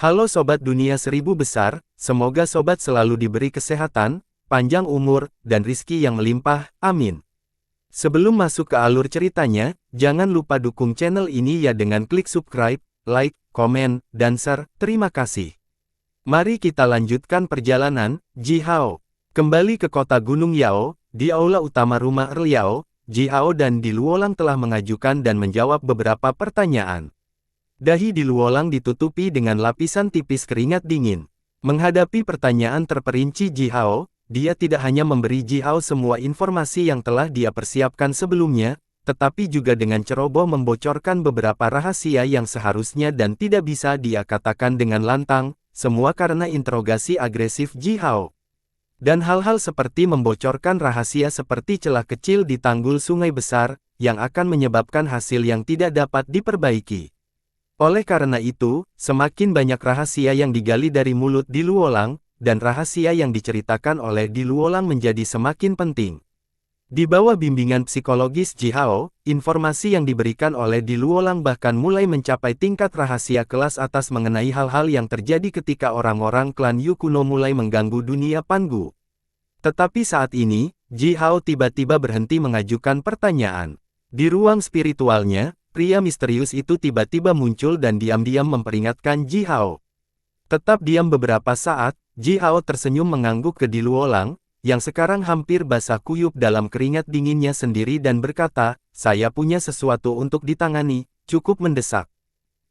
Halo Sobat Dunia Seribu Besar, semoga Sobat selalu diberi kesehatan, panjang umur, dan rizki yang melimpah, amin. Sebelum masuk ke alur ceritanya, jangan lupa dukung channel ini ya dengan klik subscribe, like, komen, dan share, terima kasih. Mari kita lanjutkan perjalanan. Ji Hao kembali ke kota Gunung Yao. Di aula utama rumah Earl Yao, Ji Hao dan Di Luolang telah mengajukan dan menjawab beberapa pertanyaan. Dahi Di Luolang ditutupi dengan lapisan tipis keringat dingin. Menghadapi pertanyaan terperinci Ji Hao, dia tidak hanya memberi Ji Hao semua informasi yang telah dia persiapkan sebelumnya, tetapi juga dengan ceroboh membocorkan beberapa rahasia yang seharusnya dan tidak bisa dia katakan dengan lantang, semua karena interogasi agresif Ji Hao. Dan hal-hal seperti membocorkan rahasia seperti celah kecil di tanggul sungai besar, yang akan menyebabkan hasil yang tidak dapat diperbaiki. Oleh karena itu, semakin banyak rahasia yang digali dari mulut Di Luolang, dan rahasia yang diceritakan oleh Di Luolang menjadi semakin penting. Di bawah bimbingan psikologis Ji Hao, informasi yang diberikan oleh Di Luolang bahkan mulai mencapai tingkat rahasia kelas atas mengenai hal-hal yang terjadi ketika orang-orang klan Yu kuno mulai mengganggu dunia Pangu. Tetapi saat ini, Ji Hao tiba-tiba berhenti mengajukan pertanyaan. Di ruang spiritualnya, pria misterius itu tiba-tiba muncul dan diam-diam memperingatkan Ji Hao. Tetap diam beberapa saat, Ji Hao tersenyum mengangguk ke Di Luolang, yang sekarang hampir basah kuyup dalam keringat dinginnya sendiri dan berkata, "Saya punya sesuatu untuk ditangani, cukup mendesak.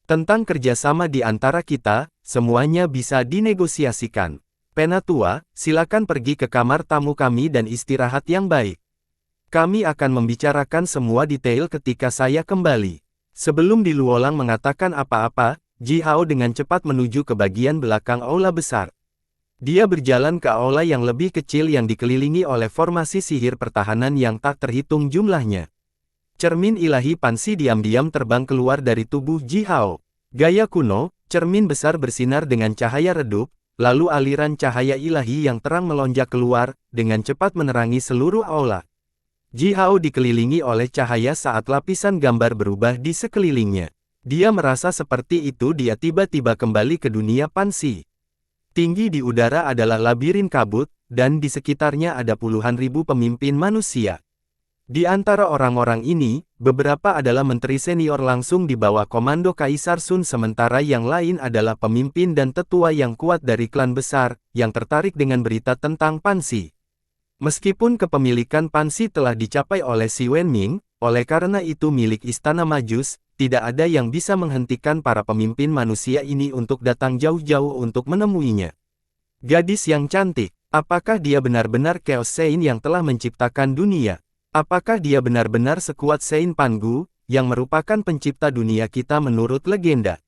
Tentang kerjasama di antara kita, semuanya bisa dinegosiasikan. Penatua, silakan pergi ke kamar tamu kami dan istirahat yang baik. Kami akan membicarakan semua detail ketika saya kembali." Sebelum Di Luolang mengatakan apa-apa, Ji Hao dengan cepat menuju ke bagian belakang aula besar. Dia berjalan ke aula yang lebih kecil yang dikelilingi oleh formasi sihir pertahanan yang tak terhitung jumlahnya. Cermin ilahi Pansi diam-diam terbang keluar dari tubuh Ji Hao. Gaya kuno, cermin besar bersinar dengan cahaya redup, lalu aliran cahaya ilahi yang terang melonjak keluar, dengan cepat menerangi seluruh aula. Ji Hao dikelilingi oleh cahaya saat lapisan gambar berubah di sekelilingnya. Dia merasa seperti itu dia tiba-tiba kembali ke dunia Pansi. Tinggi di udara adalah labirin kabut, dan di sekitarnya ada puluhan ribu pemimpin manusia. Di antara orang-orang ini, beberapa adalah menteri senior langsung di bawah komando Kaisar Sun sementara yang lain adalah pemimpin dan tetua yang kuat dari klan besar, yang tertarik dengan berita tentang Pansi. Meskipun kepemilikan Pansi telah dicapai oleh Si Wenming, oleh karena itu milik Istana Majus, tidak ada yang bisa menghentikan para pemimpin manusia ini untuk datang jauh-jauh untuk menemuinya. Gadis yang cantik, apakah dia benar-benar Chaos Sein yang telah menciptakan dunia? Apakah dia benar-benar sekuat Sein Pangu, yang merupakan pencipta dunia kita menurut legenda?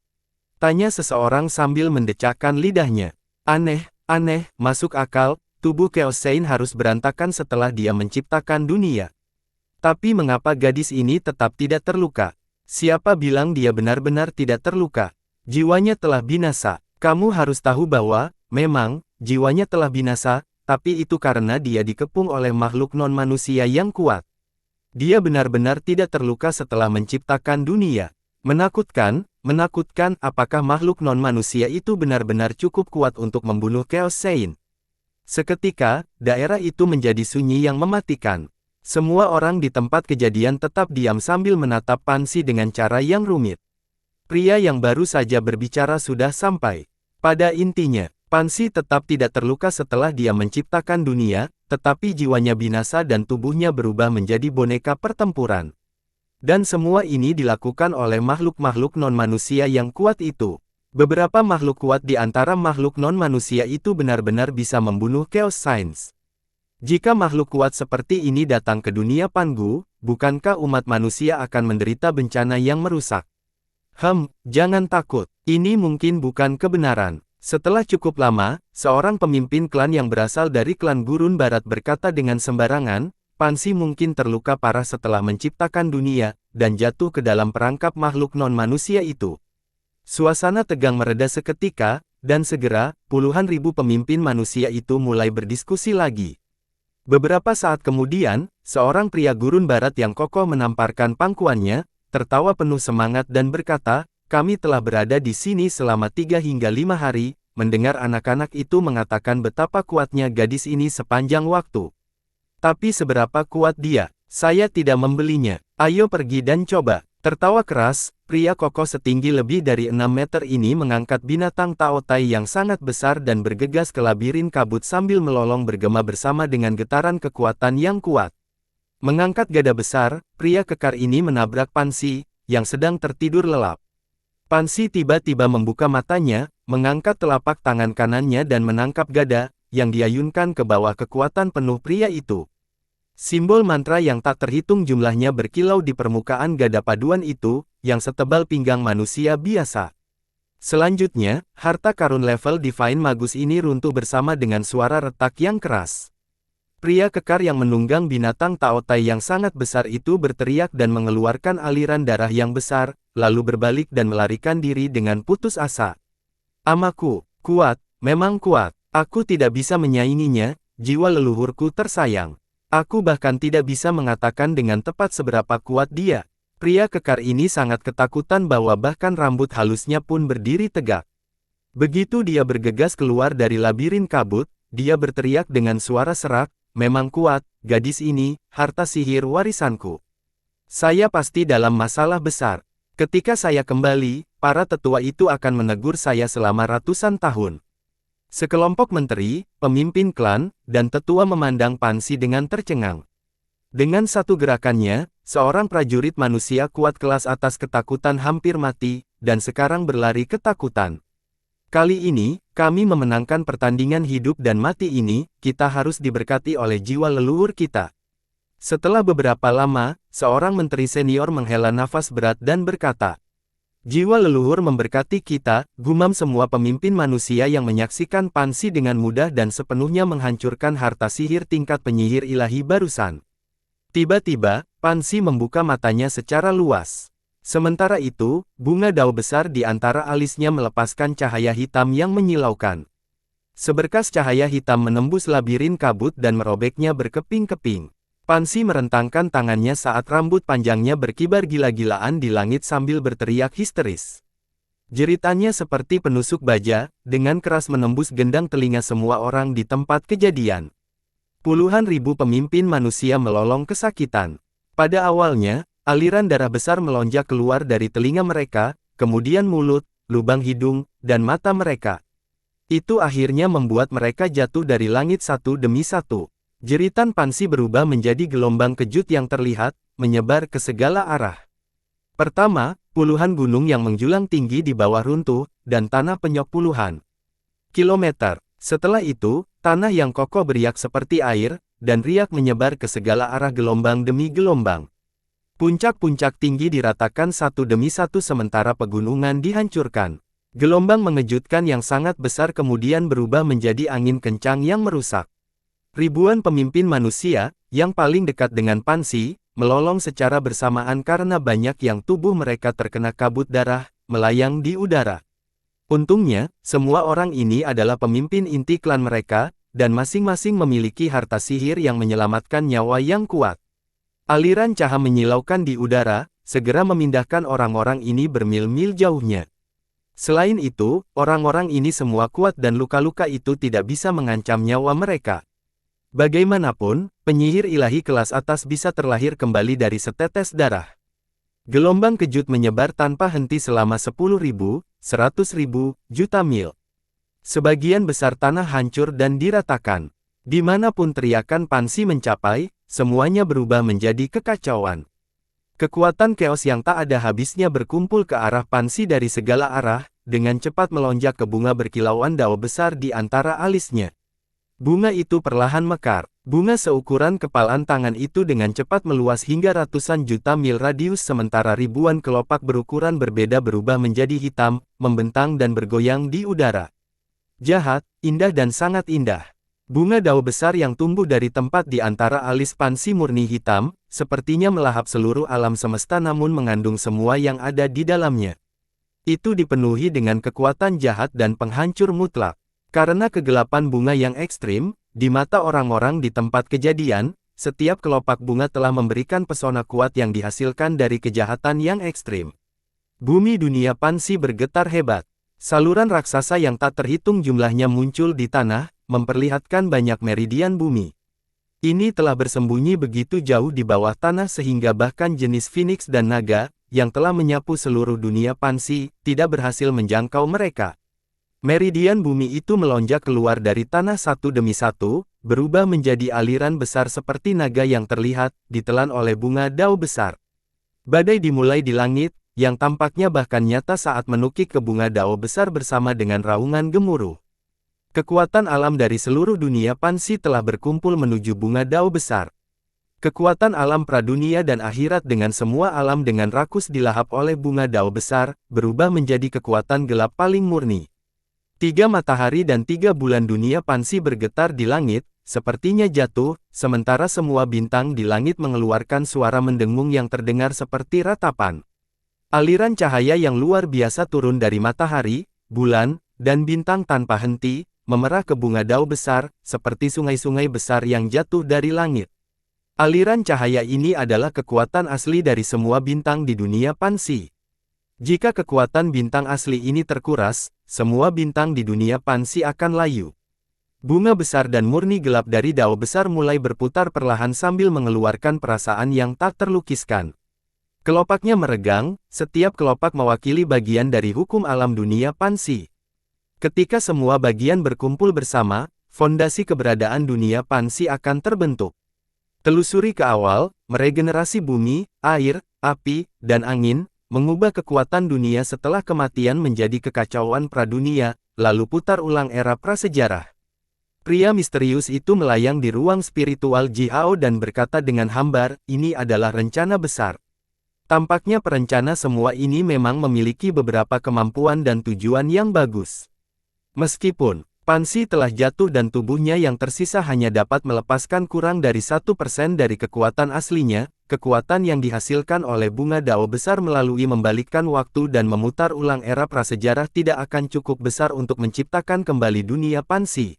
Tanya seseorang sambil mendecakkan lidahnya. Aneh, masuk akal, tubuh Chaos Sein harus berantakan setelah dia menciptakan dunia. Tapi mengapa gadis ini tetap tidak terluka? Siapa bilang dia benar-benar tidak terluka? Jiwanya telah binasa. Kamu harus tahu bahwa, memang, jiwanya telah binasa, tapi itu karena dia dikepung oleh makhluk non-manusia yang kuat. Dia benar-benar tidak terluka setelah menciptakan dunia. Menakutkan, apakah makhluk non-manusia itu benar-benar cukup kuat untuk membunuh Chaos Sein? Seketika, daerah itu menjadi sunyi yang mematikan. Semua orang di tempat kejadian tetap diam sambil menatap Pansi dengan cara yang rumit. Pria yang baru saja berbicara sudah sampai. Pada intinya, Pansi tetap tidak terluka setelah dia menciptakan dunia, tetapi jiwanya binasa dan tubuhnya berubah menjadi boneka pertempuran. Dan semua ini dilakukan oleh makhluk-makhluk non-manusia yang kuat itu. Beberapa makhluk kuat di antara makhluk non-manusia itu benar-benar bisa membunuh Chaos Saints. Jika makhluk kuat seperti ini datang ke dunia Pangu, bukankah umat manusia akan menderita bencana yang merusak? Jangan takut. Ini mungkin bukan kebenaran. Setelah cukup lama, seorang pemimpin klan yang berasal dari klan Gurun Barat berkata dengan sembarangan, Pansi mungkin terluka parah setelah menciptakan dunia, dan jatuh ke dalam perangkap makhluk non-manusia itu. Suasana tegang mereda seketika, dan segera, puluhan ribu pemimpin manusia itu mulai berdiskusi lagi. Beberapa saat kemudian, seorang pria Gurun Barat yang kokoh menamparkan pangkuannya, tertawa penuh semangat dan berkata, kami telah berada di sini selama 3 hingga 5 hari, mendengar anak-anak itu mengatakan betapa kuatnya gadis ini sepanjang waktu. Tapi seberapa kuat dia? Saya tidak membelinya. Ayo pergi dan coba. Tertawa keras, pria kokoh setinggi lebih dari 6 meter ini mengangkat binatang Taotai yang sangat besar dan bergegas ke labirin kabut sambil melolong bergema bersama dengan getaran kekuatan yang kuat. Mengangkat gada besar, pria kekar ini menabrak Pansi, yang sedang tertidur lelap. Pansi tiba-tiba membuka matanya, mengangkat telapak tangan kanannya dan menangkap gada, yang diayunkan ke bawah kekuatan penuh pria itu. Simbol mantra yang tak terhitung jumlahnya berkilau di permukaan gada paduan itu, yang setebal pinggang manusia biasa. Selanjutnya, harta karun level Divine Magus ini runtuh bersama dengan suara retak yang keras. Pria kekar yang menunggang binatang Taotai yang sangat besar itu berteriak dan mengeluarkan aliran darah yang besar, lalu berbalik dan melarikan diri dengan putus asa. Amaku, kuat, memang kuat. Aku tidak bisa menyainginya, jiwa leluhurku tersayang. Aku bahkan tidak bisa mengatakan dengan tepat seberapa kuat dia. Pria kekar ini sangat ketakutan bahwa bahkan rambut halusnya pun berdiri tegak. Begitu dia bergegas keluar dari labirin kabut, dia berteriak dengan suara serak, memang kuat, gadis ini, harta sihir warisanku. Saya pasti dalam masalah besar. Ketika saya kembali, para tetua itu akan menegur saya selama ratusan tahun. Sekelompok menteri, pemimpin klan, dan tetua memandang Pansi dengan tercengang. Dengan satu gerakannya, seorang prajurit manusia kuat kelas atas ketakutan hampir mati, dan sekarang berlari ketakutan. Kali ini, kami memenangkan pertandingan hidup dan mati ini, kita harus diberkati oleh jiwa leluhur kita. Setelah beberapa lama, seorang menteri senior menghela nafas berat dan berkata, jiwa leluhur memberkati kita, gumam semua pemimpin manusia yang menyaksikan Pansi dengan mudah dan sepenuhnya menghancurkan harta sihir tingkat penyihir ilahi barusan. Tiba-tiba, Pansi membuka matanya secara luas. Sementara itu, bunga dao besar di antara alisnya melepaskan cahaya hitam yang menyilaukan. Seberkas cahaya hitam menembus labirin kabut dan merobeknya berkeping-keping. Pansi merentangkan tangannya saat rambut panjangnya berkibar gila-gilaan di langit sambil berteriak histeris. Jeritannya seperti penusuk baja, dengan keras menembus gendang telinga semua orang di tempat kejadian. Puluhan ribu pemimpin manusia melolong kesakitan. Pada awalnya, aliran darah besar melonjak keluar dari telinga mereka, kemudian mulut, lubang hidung, dan mata mereka. Itu akhirnya membuat mereka jatuh dari langit satu demi satu. Jeritan Pansi berubah menjadi gelombang kejut yang terlihat, menyebar ke segala arah. Pertama, puluhan gunung yang menjulang tinggi di bawah runtuh, dan tanah penyok puluhan kilometer. Setelah itu, tanah yang kokoh beriak seperti air, dan riak menyebar ke segala arah gelombang demi gelombang. Puncak-puncak tinggi diratakan satu demi satu sementara pegunungan dihancurkan. Gelombang mengejutkan yang sangat besar kemudian berubah menjadi angin kencang yang merusak. Ribuan pemimpin manusia, yang paling dekat dengan Pansi, melolong secara bersamaan karena banyak yang tubuh mereka terkena kabut darah, melayang di udara. Untungnya, semua orang ini adalah pemimpin inti klan mereka, dan masing-masing memiliki harta sihir yang menyelamatkan nyawa yang kuat. Aliran cahaya menyilaukan di udara, segera memindahkan orang-orang ini bermil-mil jauhnya. Selain itu, orang-orang ini semua kuat dan luka-luka itu tidak bisa mengancam nyawa mereka. Bagaimanapun, penyihir ilahi kelas atas bisa terlahir kembali dari setetes darah. Gelombang kejut menyebar tanpa henti selama 10.000, 100.000, juta mil. Sebagian besar tanah hancur dan diratakan. Dimanapun teriakan Pansi mencapai, semuanya berubah menjadi kekacauan. Kekuatan keos yang tak ada habisnya berkumpul ke arah Pansi dari segala arah, dengan cepat melonjak ke bunga berkilauan dao besar di antara alisnya. Bunga itu perlahan mekar. Bunga seukuran kepalan tangan itu dengan cepat meluas hingga ratusan juta mil radius sementara ribuan kelopak berukuran berbeda berubah menjadi hitam, membentang dan bergoyang di udara. Jahat, indah dan sangat indah. Bunga dao besar yang tumbuh dari tempat di antara alis Pansi murni hitam, sepertinya melahap seluruh alam semesta namun mengandung semua yang ada di dalamnya. Itu dipenuhi dengan kekuatan jahat dan penghancur mutlak. Karena kegelapan bunga yang ekstrim, di mata orang-orang di tempat kejadian, setiap kelopak bunga telah memberikan pesona kuat yang dihasilkan dari kejahatan yang ekstrim. Bumi dunia Pansi bergetar hebat. Saluran raksasa yang tak terhitung jumlahnya muncul di tanah, memperlihatkan banyak meridian bumi. Ini telah bersembunyi begitu jauh di bawah tanah sehingga bahkan jenis Phoenix dan naga, yang telah menyapu seluruh dunia Pansi, tidak berhasil menjangkau mereka. Meridian bumi itu melonjak keluar dari tanah satu demi satu, berubah menjadi aliran besar seperti naga yang terlihat, ditelan oleh bunga dao besar. Badai dimulai di langit, yang tampaknya bahkan nyata saat menukik ke bunga dao besar bersama dengan raungan gemuruh. Kekuatan alam dari seluruh dunia Pansi telah berkumpul menuju bunga dao besar. Kekuatan alam pradunia dan akhirat dengan semua alam dengan rakus dilahap oleh bunga dao besar, berubah menjadi kekuatan gelap paling murni. 3 matahari dan 3 bulan dunia Pansi bergetar di langit, sepertinya jatuh, sementara semua bintang di langit mengeluarkan suara mendengung yang terdengar seperti ratapan. Aliran cahaya yang luar biasa turun dari matahari, bulan, dan bintang tanpa henti, memerah ke bunga dao besar, seperti sungai-sungai besar yang jatuh dari langit. Aliran cahaya ini adalah kekuatan asli dari semua bintang di dunia Pansi. Jika kekuatan bintang asli ini terkuras, semua bintang di dunia Pansi akan layu. Bunga besar dan murni gelap dari dao besar mulai berputar perlahan sambil mengeluarkan perasaan yang tak terlukiskan. Kelopaknya meregang, setiap kelopak mewakili bagian dari hukum alam dunia Pansi. Ketika semua bagian berkumpul bersama, fondasi keberadaan dunia Pansi akan terbentuk. Telusuri ke awal, meregenerasi bumi, air, api, dan angin, mengubah kekuatan dunia setelah kematian menjadi kekacauan pradunia, lalu putar ulang era prasejarah. Pria misterius itu melayang di ruang spiritual Jihao dan berkata dengan hambar, ini adalah rencana besar. Tampaknya perencana semua ini memang memiliki beberapa kemampuan dan tujuan yang bagus. Meskipun Pansi telah jatuh dan tubuhnya yang tersisa hanya dapat melepaskan kurang dari 1% dari kekuatan aslinya, kekuatan yang dihasilkan oleh bunga dao besar melalui membalikkan waktu dan memutar ulang era prasejarah tidak akan cukup besar untuk menciptakan kembali dunia Pansi.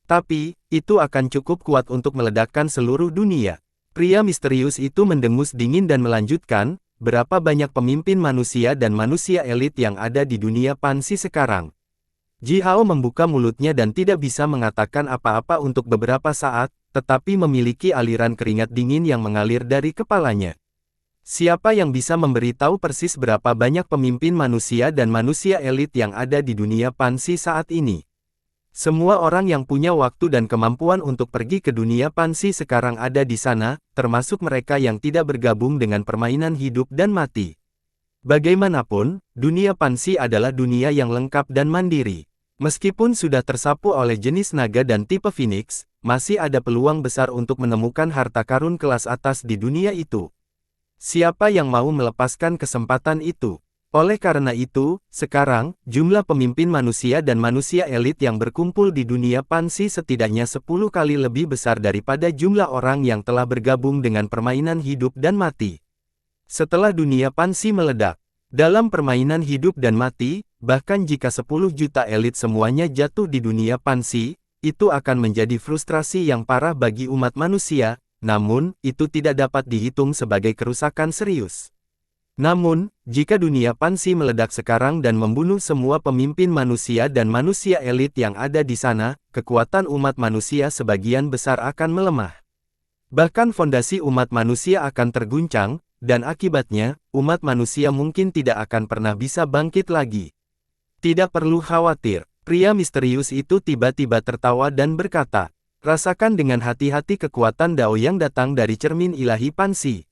Tapi, itu akan cukup kuat untuk meledakkan seluruh dunia. Pria misterius itu mendengus dingin dan melanjutkan, berapa banyak pemimpin manusia dan manusia elit yang ada di dunia Pansi sekarang. Jihao membuka mulutnya dan tidak bisa mengatakan apa-apa untuk beberapa saat, tetapi memiliki aliran keringat dingin yang mengalir dari kepalanya. Siapa yang bisa memberitahu persis berapa banyak pemimpin manusia dan manusia elit yang ada di dunia Pansi saat ini? Semua orang yang punya waktu dan kemampuan untuk pergi ke dunia Pansi sekarang ada di sana, termasuk mereka yang tidak bergabung dengan permainan hidup dan mati. Bagaimanapun, dunia Pansi adalah dunia yang lengkap dan mandiri. Meskipun sudah tersapu oleh jenis naga dan tipe Phoenix, masih ada peluang besar untuk menemukan harta karun kelas atas di dunia itu. Siapa yang mau melepaskan kesempatan itu? Oleh karena itu, sekarang, jumlah pemimpin manusia dan manusia elit yang berkumpul di dunia Pansi setidaknya 10 kali lebih besar daripada jumlah orang yang telah bergabung dengan permainan hidup dan mati. Setelah dunia Pansi meledak, dalam permainan hidup dan mati, bahkan jika 10 juta elit semuanya jatuh di dunia Pansi, itu akan menjadi frustrasi yang parah bagi umat manusia, namun, itu tidak dapat dihitung sebagai kerusakan serius. Namun, jika dunia Pansi meledak sekarang dan membunuh semua pemimpin manusia dan manusia elit yang ada di sana, kekuatan umat manusia sebagian besar akan melemah. Bahkan fondasi umat manusia akan terguncang, dan akibatnya, umat manusia mungkin tidak akan pernah bisa bangkit lagi. Tidak perlu khawatir, pria misterius itu tiba-tiba tertawa dan berkata, rasakan dengan hati-hati kekuatan Dao yang datang dari cermin ilahi Pansi.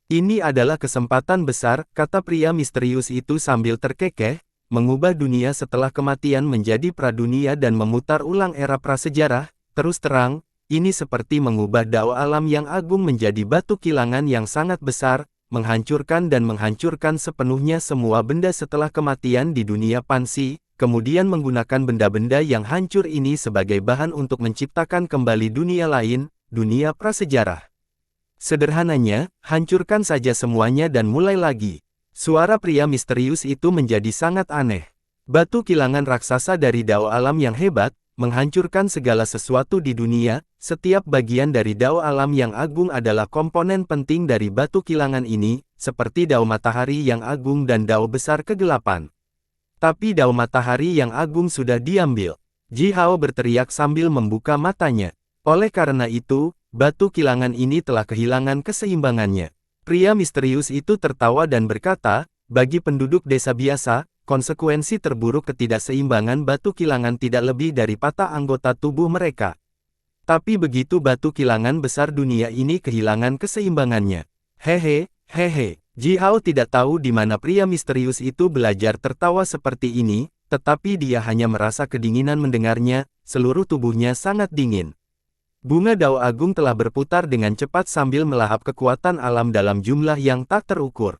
Ini adalah kesempatan besar, kata pria misterius itu sambil terkekeh, mengubah dunia setelah kematian menjadi pradunia dan memutar ulang era prasejarah. Terus terang, ini seperti mengubah Dao alam yang agung menjadi batu kilangan yang sangat besar, menghancurkan dan menghancurkan sepenuhnya semua benda setelah kematian di dunia Pansi, kemudian menggunakan benda-benda yang hancur ini sebagai bahan untuk menciptakan kembali dunia lain, dunia prasejarah. Sederhananya, hancurkan saja semuanya dan mulai lagi. Suara pria misterius itu menjadi sangat aneh. Batu kilangan raksasa dari Dao alam yang hebat, menghancurkan segala sesuatu di dunia. Setiap bagian dari Dao alam yang agung adalah komponen penting dari batu kilangan ini, seperti Dao Matahari yang Agung dan Dao Besar Kegelapan. Tapi Dao Matahari yang Agung sudah diambil. Ji Hao berteriak sambil membuka matanya. Oleh karena itu, batu kilangan ini telah kehilangan keseimbangannya. Pria misterius itu tertawa dan berkata, bagi penduduk desa biasa, konsekuensi terburuk ketidakseimbangan batu kilangan tidak lebih dari patah anggota tubuh mereka. Tapi begitu batu kilangan besar dunia ini kehilangan keseimbangannya. Hehe, hehe. Ji Hao tidak tahu di mana pria misterius itu belajar tertawa seperti ini, tetapi dia hanya merasa kedinginan mendengarnya, seluruh tubuhnya sangat dingin. Bunga Dao Agung telah berputar dengan cepat sambil melahap kekuatan alam dalam jumlah yang tak terukur.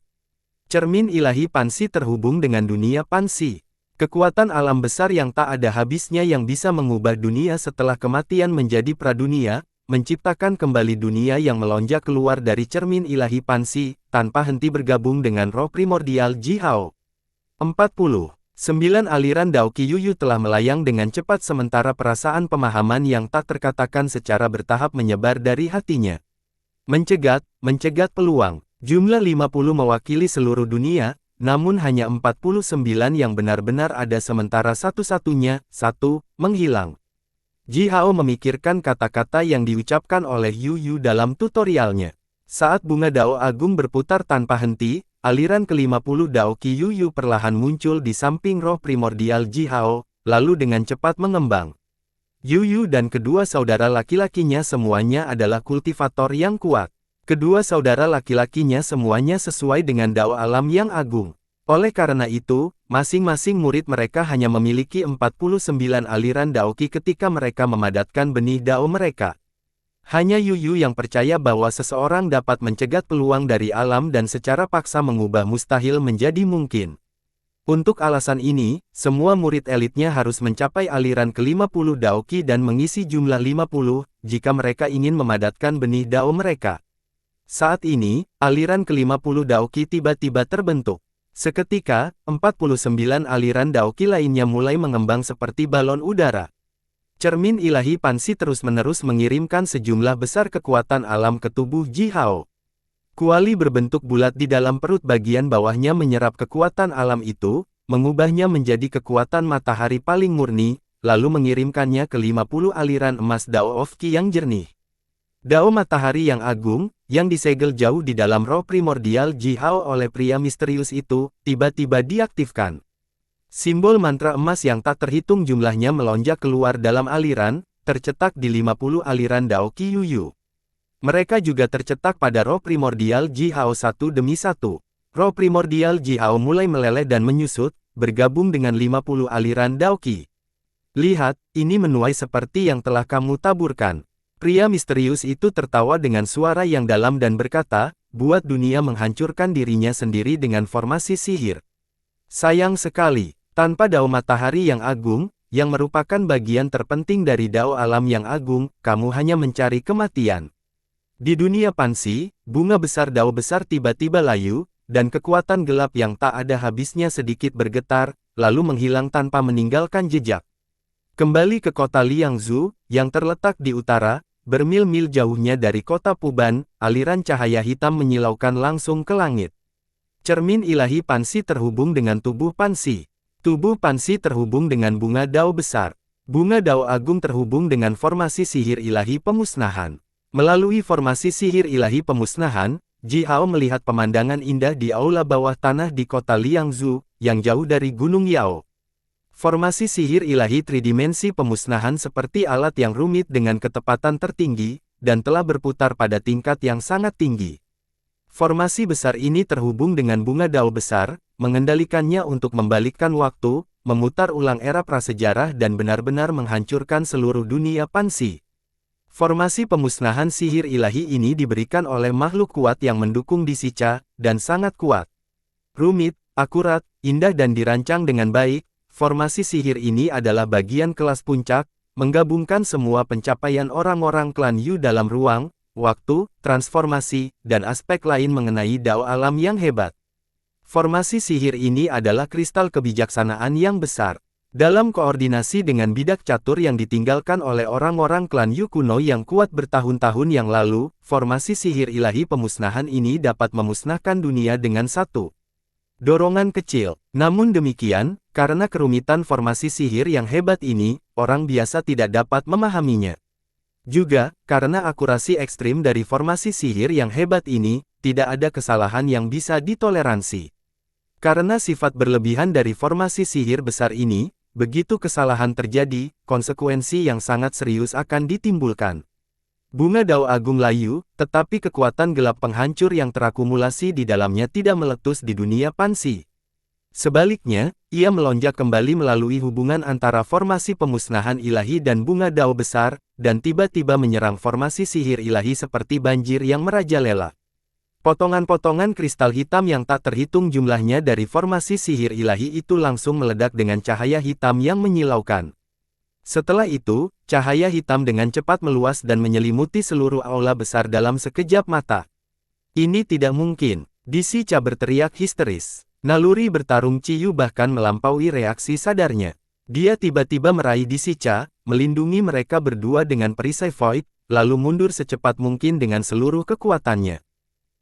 Cermin ilahi Pansi terhubung dengan dunia Pansi. Kekuatan alam besar yang tak ada habisnya yang bisa mengubah dunia setelah kematian menjadi pradunia, menciptakan kembali dunia yang melonjak keluar dari cermin ilahi Pansi, tanpa henti bergabung dengan roh primordial Ji Hao. 49 aliran Dao Qi Yuyu telah melayang dengan cepat sementara perasaan pemahaman yang tak terkatakan secara bertahap menyebar dari hatinya. Mencegat peluang. Jumlah 50 mewakili seluruh dunia, namun hanya 49 yang benar-benar ada sementara satu-satunya, menghilang. Ji Hao memikirkan kata-kata yang diucapkan oleh Yuyu dalam tutorialnya. Saat bunga Dao Agung berputar tanpa henti, aliran ke-50 Dao Qi Yuyu perlahan muncul di samping roh primordial Ji Hao, lalu dengan cepat mengembang. Yuyu dan kedua saudara laki-lakinya semuanya adalah kultivator yang kuat. Kedua saudara laki-lakinya semuanya sesuai dengan Dao alam yang agung. Oleh karena itu, masing-masing murid mereka hanya memiliki 49 aliran Dao Qi ketika mereka memadatkan benih Dao mereka. Hanya Yuyu yang percaya bahwa seseorang dapat mencegat peluang dari alam dan secara paksa mengubah mustahil menjadi mungkin. Untuk alasan ini, semua murid elitnya harus mencapai aliran ke-50 Dao Qi dan mengisi jumlah 50, jika mereka ingin memadatkan benih Dao mereka. Saat ini, aliran ke-50 Dao Qi tiba-tiba terbentuk. Seketika, 49 aliran Dao Qi lainnya mulai mengembang seperti balon udara. Cermin ilahi Pansi terus-menerus mengirimkan sejumlah besar kekuatan alam ke tubuh Ji Hao. Kuali berbentuk bulat di dalam perut bagian bawahnya menyerap kekuatan alam itu, mengubahnya menjadi kekuatan matahari paling murni, lalu mengirimkannya ke 50 aliran emas Dao of Qi yang jernih. Dao matahari yang agung, yang disegel jauh di dalam roh primordial Ji Hao oleh pria misterius itu, tiba-tiba diaktifkan. Simbol mantra emas yang tak terhitung jumlahnya melonjak keluar dalam aliran, tercetak di 50 aliran Dao Qi Yuyu. Mereka juga tercetak pada roh primordial Ji Hao satu demi satu. Roh primordial Ji Hao mulai meleleh dan menyusut, bergabung dengan 50 aliran Dao Qi. Lihat, ini menuai seperti yang telah kamu taburkan. Pria misterius itu tertawa dengan suara yang dalam dan berkata, buat dunia menghancurkan dirinya sendiri dengan formasi sihir. Sayang sekali, tanpa Dao Matahari yang agung, yang merupakan bagian terpenting dari Dao alam yang agung, kamu hanya mencari kematian. Di dunia Pansi, bunga besar Dao besar tiba-tiba layu, dan kekuatan gelap yang tak ada habisnya sedikit bergetar, lalu menghilang tanpa meninggalkan jejak. Kembali ke kota Liangzhu, yang terletak di utara, bermil-mil jauhnya dari kota Puban, aliran cahaya hitam menyilaukan langsung ke langit. Cermin ilahi Pansi terhubung dengan tubuh Pansi. Tubuh Pansi terhubung dengan bunga Dao besar. Bunga Dao agung terhubung dengan formasi sihir ilahi pemusnahan. Melalui formasi sihir ilahi pemusnahan, Ji Hao melihat pemandangan indah di aula bawah tanah di kota Liangzhu, yang jauh dari Gunung Yao. Formasi sihir ilahi tridimensi pemusnahan seperti alat yang rumit dengan ketepatan tertinggi, dan telah berputar pada tingkat yang sangat tinggi. Formasi besar ini terhubung dengan bunga Dao besar, mengendalikannya untuk membalikkan waktu, memutar ulang era prasejarah dan benar-benar menghancurkan seluruh dunia Pansi. Formasi pemusnahan sihir ilahi ini diberikan oleh makhluk kuat yang mendukung Disica, dan sangat kuat. Rumit, akurat, indah dan dirancang dengan baik. Formasi sihir ini adalah bagian kelas puncak, menggabungkan semua pencapaian orang-orang klan Yu dalam ruang, waktu, transformasi, dan aspek lain mengenai Dao alam yang hebat. Formasi sihir ini adalah kristal kebijaksanaan yang besar. Dalam koordinasi dengan bidak catur yang ditinggalkan oleh orang-orang klan Yu kuno yang kuat bertahun-tahun yang lalu, formasi sihir ilahi pemusnahan ini dapat memusnahkan dunia dengan satu dorongan kecil. Namun demikian, karena kerumitan formasi sihir yang hebat ini, orang biasa tidak dapat memahaminya. Juga, karena akurasi ekstrim dari formasi sihir yang hebat ini, tidak ada kesalahan yang bisa ditoleransi. Karena sifat berlebihan dari formasi sihir besar ini, begitu kesalahan terjadi, konsekuensi yang sangat serius akan ditimbulkan. Bunga Dao Agung layu, tetapi kekuatan gelap penghancur yang terakumulasi di dalamnya tidak meletus di dunia Pansi. Sebaliknya, ia melonjak kembali melalui hubungan antara formasi pemusnahan ilahi dan bunga Dao besar, dan tiba-tiba menyerang formasi sihir ilahi seperti banjir yang merajalela. Potongan-potongan kristal hitam yang tak terhitung jumlahnya dari formasi sihir ilahi itu langsung meledak dengan cahaya hitam yang menyilaukan. Setelah itu, cahaya hitam dengan cepat meluas dan menyelimuti seluruh aula besar dalam sekejap mata. Ini tidak mungkin, Disi Cha berteriak histeris. Naluri bertarung Ciyu bahkan melampaui reaksi sadarnya. Dia tiba-tiba meraih Disi Cha, melindungi mereka berdua dengan perisai void, lalu mundur secepat mungkin dengan seluruh kekuatannya.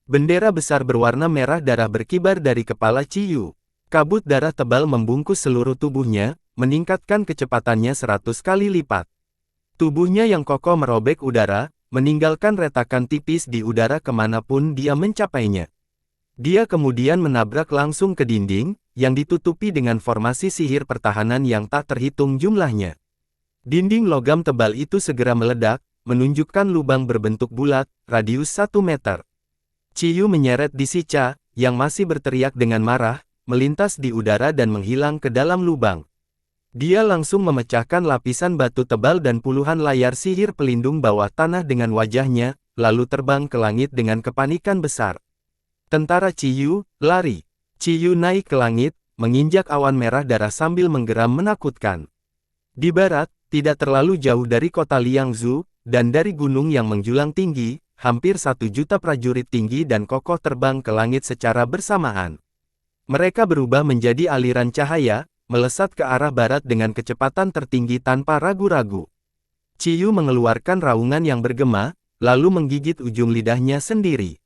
Bendera besar berwarna merah darah berkibar dari kepala Ciyu. Kabut darah tebal membungkus seluruh tubuhnya, meningkatkan kecepatannya 100 kali lipat. Tubuhnya yang kokoh merobek udara, meninggalkan retakan tipis di udara kemanapun dia mencapainya. Dia kemudian menabrak langsung ke dinding, yang ditutupi dengan formasi sihir pertahanan yang tak terhitung jumlahnya. Dinding logam tebal itu segera meledak, menunjukkan lubang berbentuk bulat, radius 1 meter. Ciyu menyeret Disi Cha, yang masih berteriak dengan marah, melintas di udara dan menghilang ke dalam lubang. Dia langsung memecahkan lapisan batu tebal dan puluhan layar sihir pelindung bawah tanah dengan wajahnya, lalu terbang ke langit dengan kepanikan besar. Tentara Ciyu, lari. Ciyu naik ke langit, menginjak awan merah darah sambil menggeram menakutkan. Di barat, tidak terlalu jauh dari kota Liangzhu, dan dari gunung yang menjulang tinggi, hampir 1 juta prajurit tinggi dan kokoh terbang ke langit secara bersamaan. Mereka berubah menjadi aliran cahaya, melesat ke arah barat dengan kecepatan tertinggi tanpa ragu-ragu. Ciyu mengeluarkan raungan yang bergema, lalu menggigit ujung lidahnya sendiri.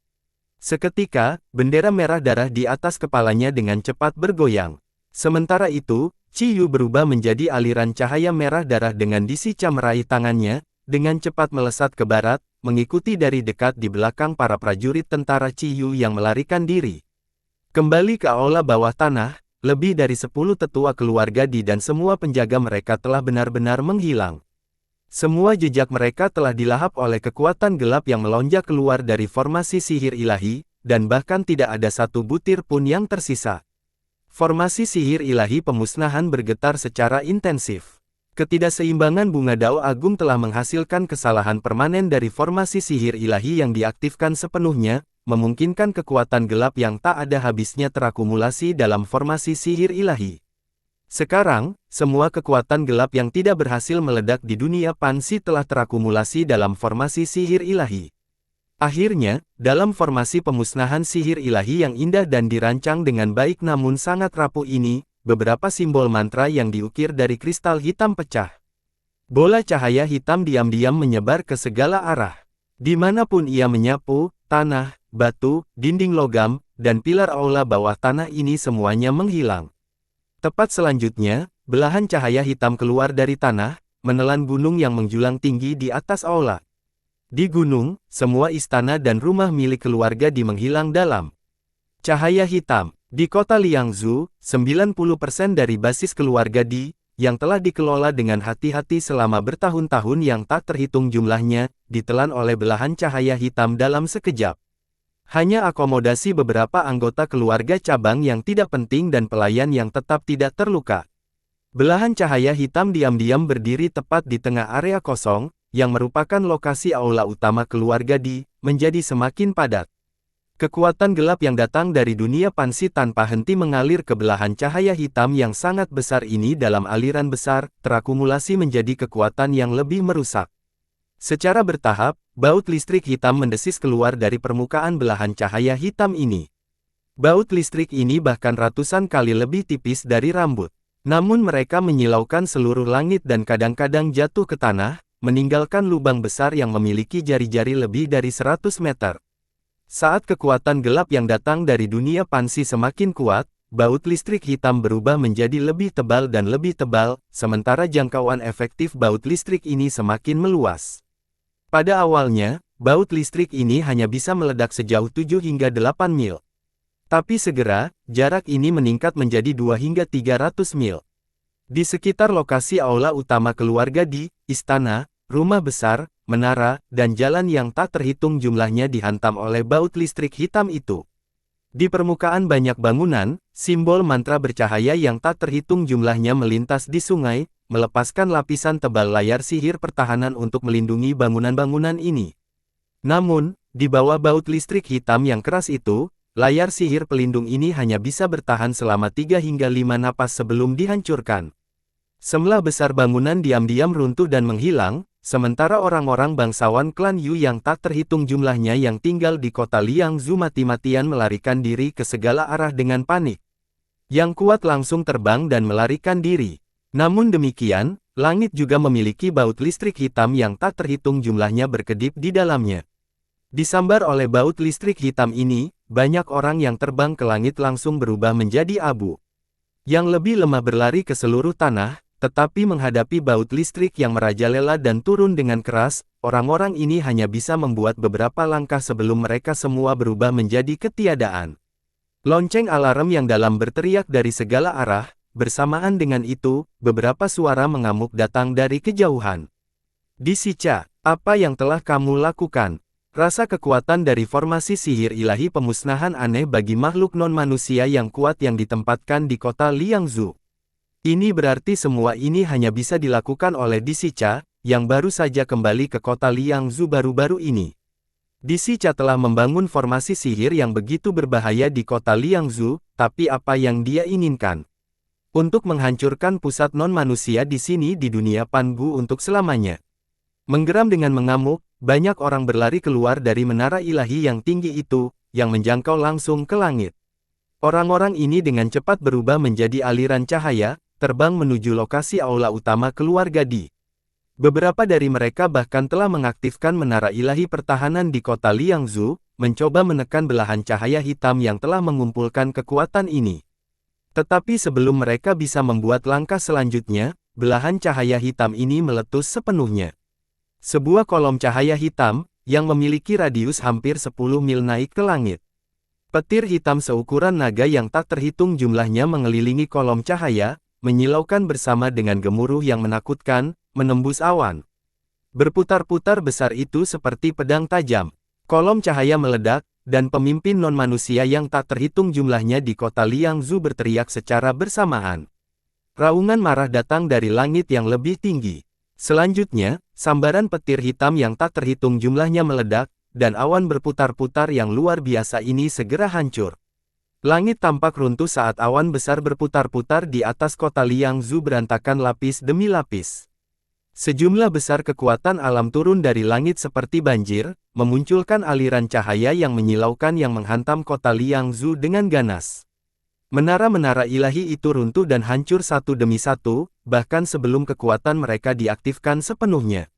Seketika, bendera merah darah di atas kepalanya dengan cepat bergoyang. Sementara itu, Ciyu berubah menjadi aliran cahaya merah darah dengan Disi Cha meraih tangannya, dengan cepat melesat ke barat, mengikuti dari dekat di belakang para prajurit tentara Ciyu yang melarikan diri. Kembali ke aula bawah tanah, lebih dari 10 tetua keluarga Di dan semua penjaga mereka telah benar-benar menghilang. Semua jejak mereka telah dilahap oleh kekuatan gelap yang melonjak keluar dari formasi sihir ilahi, dan bahkan tidak ada satu butir pun yang tersisa. Formasi sihir ilahi pemusnahan bergetar secara intensif. Ketidakseimbangan bunga Dao Agung telah menghasilkan kesalahan permanen dari formasi sihir ilahi yang diaktifkan sepenuhnya, memungkinkan kekuatan gelap yang tak ada habisnya terakumulasi dalam formasi sihir ilahi. Sekarang, semua kekuatan gelap yang tidak berhasil meledak di dunia Pansi telah terakumulasi dalam formasi sihir ilahi. Akhirnya, dalam formasi pemusnahan sihir ilahi yang indah dan dirancang dengan baik namun sangat rapuh ini, beberapa simbol mantra yang diukir dari kristal hitam pecah. Bola cahaya hitam diam-diam menyebar ke segala arah. Dimanapun ia menyapu, tanah, batu, dinding logam, dan pilar aula bawah tanah ini semuanya menghilang. Tepat selanjutnya, belahan cahaya hitam keluar dari tanah, menelan gunung yang menjulang tinggi di atas aula. Di gunung, semua istana dan rumah milik keluarga Di menghilang dalam cahaya hitam. Di kota Liangzhu, 90% dari basis keluarga Di, yang telah dikelola dengan hati-hati selama bertahun-tahun yang tak terhitung jumlahnya, ditelan oleh belahan cahaya hitam dalam sekejap. Hanya akomodasi beberapa anggota keluarga cabang yang tidak penting dan pelayan yang tetap tidak terluka. Belahan cahaya hitam diam-diam berdiri tepat di tengah area kosong, yang merupakan lokasi aula utama keluarga Di, menjadi semakin padat. Kekuatan gelap yang datang dari dunia Pansi tanpa henti mengalir ke belahan cahaya hitam yang sangat besar ini dalam aliran besar, terakumulasi menjadi kekuatan yang lebih merusak. Secara bertahap, baut listrik hitam mendesis keluar dari permukaan belahan cahaya hitam ini. Baut listrik ini bahkan ratusan kali lebih tipis dari rambut. Namun mereka menyilaukan seluruh langit dan kadang-kadang jatuh ke tanah, meninggalkan lubang besar yang memiliki jari-jari lebih dari 100 meter. Saat kekuatan gelap yang datang dari dunia Pansi semakin kuat, baut listrik hitam berubah menjadi lebih tebal dan lebih tebal, sementara jangkauan efektif baut listrik ini semakin meluas. Pada awalnya, baut listrik ini hanya bisa meledak sejauh 7 hingga 8 mil. Tapi segera, jarak ini meningkat menjadi 2 hingga 300 mil. Di sekitar lokasi aula utama keluarga di istana, rumah besar, menara, dan jalan yang tak terhitung jumlahnya dihantam oleh baut listrik hitam itu. Di permukaan banyak bangunan, simbol mantra bercahaya yang tak terhitung jumlahnya melintas di sungai, melepaskan lapisan tebal layar sihir pertahanan untuk melindungi bangunan-bangunan ini. Namun, di bawah baut listrik hitam yang keras itu, layar sihir pelindung ini hanya bisa bertahan selama 3 hingga 5 napas sebelum dihancurkan. Sebelah besar bangunan diam-diam runtuh dan menghilang, sementara orang-orang bangsawan klan Yu yang tak terhitung jumlahnya yang tinggal di kota Liangzhu mati-matian melarikan diri ke segala arah dengan panik. Yang kuat langsung terbang dan melarikan diri. Namun demikian, langit juga memiliki baut listrik hitam yang tak terhitung jumlahnya berkedip di dalamnya. Disambar oleh baut listrik hitam ini, banyak orang yang terbang ke langit langsung berubah menjadi abu. Yang lebih lemah berlari ke seluruh tanah, tetapi menghadapi baut listrik yang merajalela dan turun dengan keras, orang-orang ini hanya bisa membuat beberapa langkah sebelum mereka semua berubah menjadi ketiadaan. Lonceng alarm yang dalam berteriak dari segala arah, bersamaan dengan itu, beberapa suara mengamuk datang dari kejauhan. Disica, apa yang telah kamu lakukan? Rasa kekuatan dari formasi sihir ilahi pemusnahan aneh bagi makhluk non-manusia yang kuat yang ditempatkan di kota Liangzhu. Ini berarti semua ini hanya bisa dilakukan oleh Disica, yang baru saja kembali ke kota Liangzhu baru-baru ini. Disica telah membangun formasi sihir yang begitu berbahaya di kota Liangzhu, tapi apa yang dia inginkan? Untuk menghancurkan pusat non-manusia di sini di dunia Panbu untuk selamanya. Menggeram dengan mengamuk, banyak orang berlari keluar dari menara ilahi yang tinggi itu, yang menjangkau langsung ke langit. Orang-orang ini dengan cepat berubah menjadi aliran cahaya, terbang menuju lokasi aula utama keluarga di. Beberapa dari mereka bahkan telah mengaktifkan menara ilahi pertahanan di kota Liangzhu, mencoba menekan belahan cahaya hitam yang telah mengumpulkan kekuatan ini. Tetapi sebelum mereka bisa membuat langkah selanjutnya, belahan cahaya hitam ini meletus sepenuhnya. Sebuah kolom cahaya hitam, yang memiliki radius hampir 10 mil naik ke langit. Petir hitam seukuran naga yang tak terhitung jumlahnya mengelilingi kolom cahaya, menyilaukan bersama dengan gemuruh yang menakutkan, menembus awan. Berputar-putar besar itu seperti pedang tajam. Kolom cahaya meledak, dan pemimpin non-manusia yang tak terhitung jumlahnya di kota Liangzhu berteriak secara bersamaan. Raungan marah datang dari langit yang lebih tinggi. Selanjutnya, sambaran petir hitam yang tak terhitung jumlahnya meledak, dan awan berputar-putar yang luar biasa ini segera hancur. Langit tampak runtuh saat awan besar berputar-putar di atas kota Liangzhu berantakan lapis demi lapis. Sejumlah besar kekuatan alam turun dari langit seperti banjir, memunculkan aliran cahaya yang menyilaukan yang menghantam kota Liangzhu dengan ganas. Menara-menara ilahi itu runtuh dan hancur satu demi satu, bahkan sebelum kekuatan mereka diaktifkan sepenuhnya.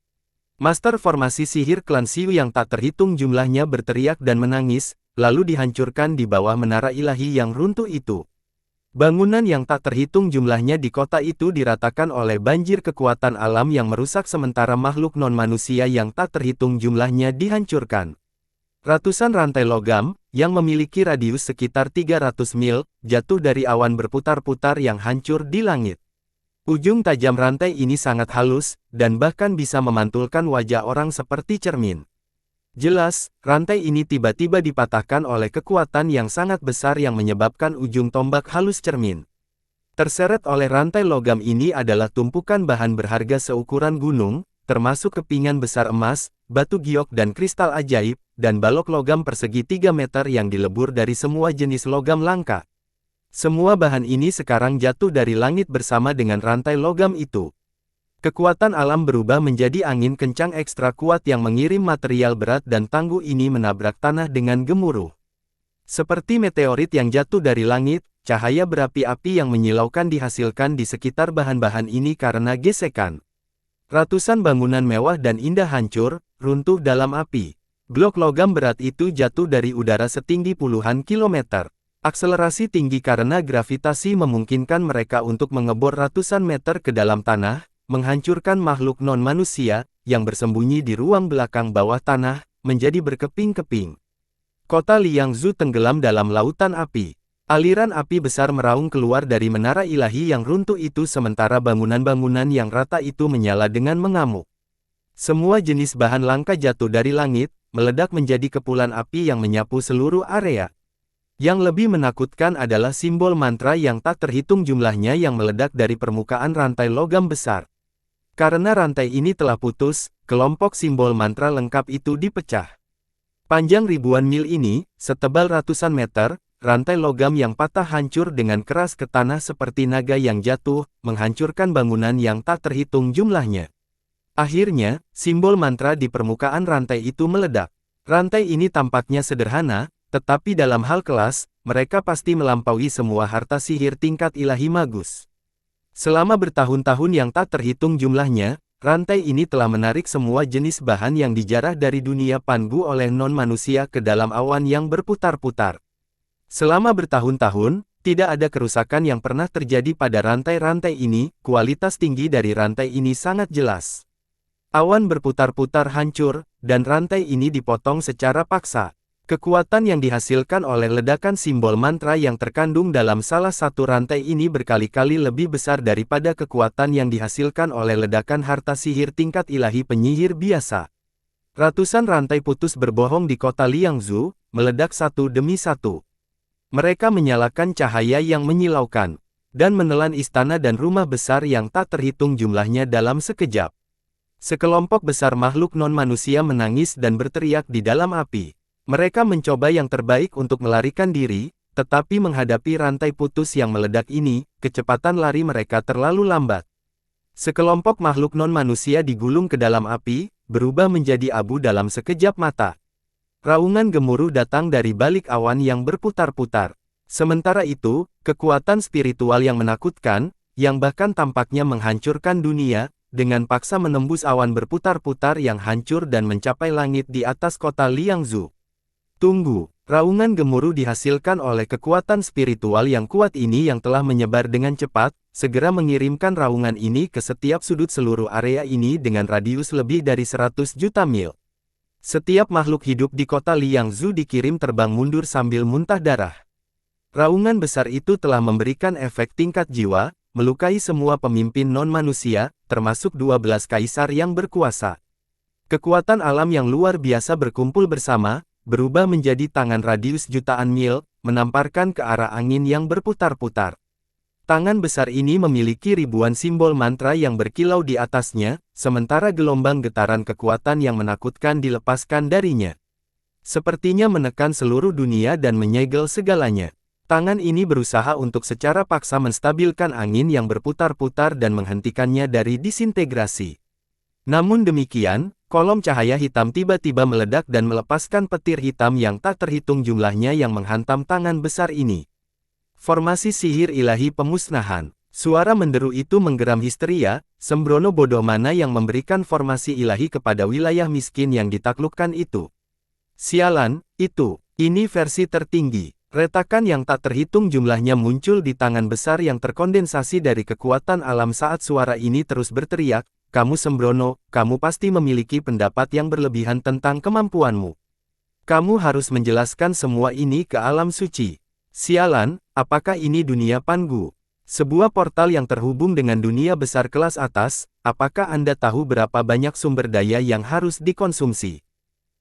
Master formasi sihir klan Xiu yang tak terhitung jumlahnya berteriak dan menangis, lalu dihancurkan di bawah menara ilahi yang runtuh itu. Bangunan yang tak terhitung jumlahnya di kota itu diratakan oleh banjir kekuatan alam yang merusak sementara makhluk non-manusia yang tak terhitung jumlahnya dihancurkan. Ratusan rantai logam, yang memiliki radius sekitar 300 mil, jatuh dari awan berputar-putar yang hancur di langit. Ujung tajam rantai ini sangat halus, dan bahkan bisa memantulkan wajah orang seperti cermin. Jelas, rantai ini tiba-tiba dipatahkan oleh kekuatan yang sangat besar yang menyebabkan ujung tombak halus cermin. Terseret oleh rantai logam ini adalah tumpukan bahan berharga seukuran gunung, termasuk kepingan besar emas, batu giok dan kristal ajaib, dan balok logam persegi 3 meter yang dilebur dari semua jenis logam langka. Semua bahan ini sekarang jatuh dari langit bersama dengan rantai logam itu. Kekuatan alam berubah menjadi angin kencang ekstra kuat yang mengirim material berat dan tangguh ini menabrak tanah dengan gemuruh. Seperti meteorit yang jatuh dari langit, cahaya berapi-api yang menyilaukan dihasilkan di sekitar bahan-bahan ini karena gesekan. Ratusan bangunan mewah dan indah hancur, runtuh dalam api. Blok logam berat itu jatuh dari udara setinggi puluhan kilometer. Akselerasi tinggi karena gravitasi memungkinkan mereka untuk mengebor ratusan meter ke dalam tanah, menghancurkan makhluk non-manusia, yang bersembunyi di ruang belakang bawah tanah, menjadi berkeping-keping. Kota Liangzhu tenggelam dalam lautan api. Aliran api besar meraung keluar dari menara ilahi yang runtuh itu sementara bangunan-bangunan yang rata itu menyala dengan mengamuk. Semua jenis bahan langka jatuh dari langit, meledak menjadi kepulan api yang menyapu seluruh area. Yang lebih menakutkan adalah simbol mantra yang tak terhitung jumlahnya yang meledak dari permukaan rantai logam besar. Karena rantai ini telah putus, kelompok simbol mantra lengkap itu dipecah. Panjang ribuan mil ini, setebal ratusan meter, rantai logam yang patah hancur dengan keras ke tanah seperti naga yang jatuh, menghancurkan bangunan yang tak terhitung jumlahnya. Akhirnya, simbol mantra di permukaan rantai itu meledak. Rantai ini tampaknya sederhana, tetapi dalam hal kelas, mereka pasti melampaui semua harta sihir tingkat ilahi magus. Selama bertahun-tahun yang tak terhitung jumlahnya, rantai ini telah menarik semua jenis bahan yang dijarah dari dunia Pangu oleh non-manusia ke dalam awan yang berputar-putar. Selama bertahun-tahun, tidak ada kerusakan yang pernah terjadi pada rantai-rantai ini, kualitas tinggi dari rantai ini sangat jelas. Awan berputar-putar hancur, dan rantai ini dipotong secara paksa. Kekuatan yang dihasilkan oleh ledakan simbol mantra yang terkandung dalam salah satu rantai ini berkali-kali lebih besar daripada kekuatan yang dihasilkan oleh ledakan harta sihir tingkat ilahi penyihir biasa. Ratusan rantai putus berbohong di kota Liangzhu, meledak satu demi satu. Mereka menyalakan cahaya yang menyilaukan, dan menelan istana dan rumah besar yang tak terhitung jumlahnya dalam sekejap. Sekelompok besar makhluk non-manusia menangis dan berteriak di dalam api. Mereka mencoba yang terbaik untuk melarikan diri, tetapi menghadapi rantai putus yang meledak ini, kecepatan lari mereka terlalu lambat. Sekelompok makhluk non-manusia digulung ke dalam api, berubah menjadi abu dalam sekejap mata. Raungan gemuruh datang dari balik awan yang berputar-putar. Sementara itu, kekuatan spiritual yang menakutkan, yang bahkan tampaknya menghancurkan dunia, dengan paksa menembus awan berputar-putar yang hancur dan mencapai langit di atas kota Liangzhu. Tunggu, raungan gemuruh dihasilkan oleh kekuatan spiritual yang kuat ini yang telah menyebar dengan cepat, segera mengirimkan raungan ini ke setiap sudut seluruh area ini dengan radius lebih dari 100 juta mil. Setiap makhluk hidup di kota Liangzhu dikirim terbang mundur sambil muntah darah. Raungan besar itu telah memberikan efek tingkat jiwa, melukai semua pemimpin non-manusia, termasuk 12 kaisar yang berkuasa. Kekuatan alam yang luar biasa berkumpul bersama, berubah menjadi tangan radius jutaan mil, menamparkan ke arah angin yang berputar-putar. Tangan besar ini memiliki ribuan simbol mantra yang berkilau di atasnya, sementara gelombang getaran kekuatan yang menakutkan dilepaskan darinya. Sepertinya menekan seluruh dunia dan menyegel segalanya. Tangan ini berusaha untuk secara paksa menstabilkan angin yang berputar-putar dan menghentikannya dari disintegrasi. Namun demikian, kolom cahaya hitam tiba-tiba meledak dan melepaskan petir hitam yang tak terhitung jumlahnya yang menghantam tangan besar ini. Formasi sihir ilahi pemusnahan. Suara menderu itu menggeram histeria, sembrono bodoh mana yang memberikan formasi ilahi kepada wilayah miskin yang ditaklukkan itu. Sialan, ini versi tertinggi. Retakan yang tak terhitung jumlahnya muncul di tangan besar yang terkondensasi dari kekuatan alam saat suara ini terus berteriak, "Kamu sembrono, kamu pasti memiliki pendapat yang berlebihan tentang kemampuanmu. Kamu harus menjelaskan semua ini ke alam suci." Sialan, apakah ini dunia Pangu? Sebuah portal yang terhubung dengan dunia besar kelas atas, apakah Anda tahu berapa banyak sumber daya yang harus dikonsumsi?